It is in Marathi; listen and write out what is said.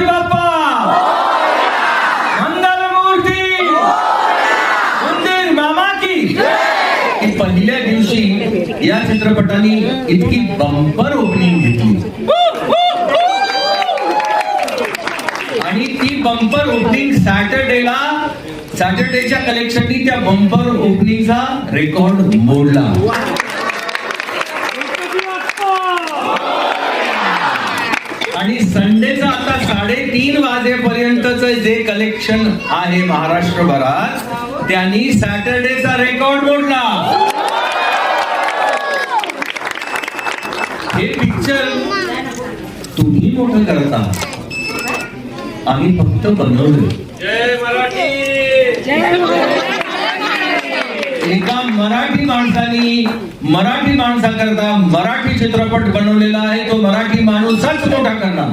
गणपती बाप्पा मंगलमूर्ती उंदीर मामा की. पहिल्या दिवशी या चित्रपटाने इतकी बंपर ओपनिंग घेतली आणि ती बंपर ओपनिंग सॅटर्डेच्या कलेक्शननी त्या बंपर ओपनिंगचा रेकॉर्ड मोडला. आणि संडेचा आता 3:30 वाजेपर्यंतच जे कलेक्शन आहे महाराष्ट्रभरात त्यांनी सॅटर्डेचा रेकॉर्ड मोडला. हे पिक्चर तुम्ही मोठं करता, आम्ही फक्त बनवलं. जय मराठी. एका मराठी माणसानी मराठी माणसाकरता मराठी चित्रपट बनवलेला आहे. तो मराठी माणूसच मोठा करणार.